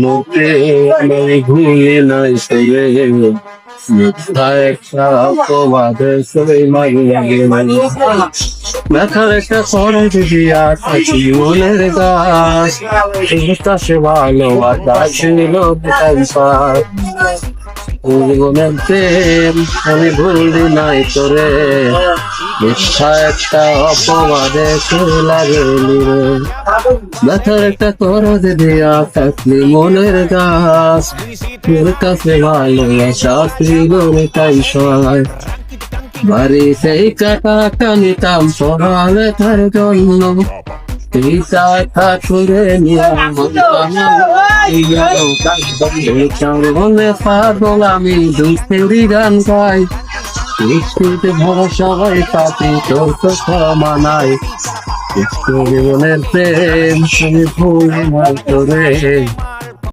মোতে আমি ভুলি নাই সবে মিথ্যা একটা অপবাদে সবে মারি লাগে মানে ব্যথার একটা খরচ দিয়া থাকি মনের গাছ কাছে ভালোবাসা ছিল জীবনের প্রেম আমি ভুলি নাই তোরে মিথ্যা একটা অপবাদে লাগেলি রে ব্যথার একটা খরচ দিয়া থাকলি মনের গাছ তোর কাছে ভালোবাসা ছিল তাই সয় বাড়ি সেই কাটা নিতাম পড়ালে তার জন্য তুই টাকা করে নিয়ে পাগল আমি দুঃখেরই গান গাই বৃষ্টিতে ভরসা হয় তাতে তোর কথা মানাই জীবনের প্রেম তুমি ভুল তোরে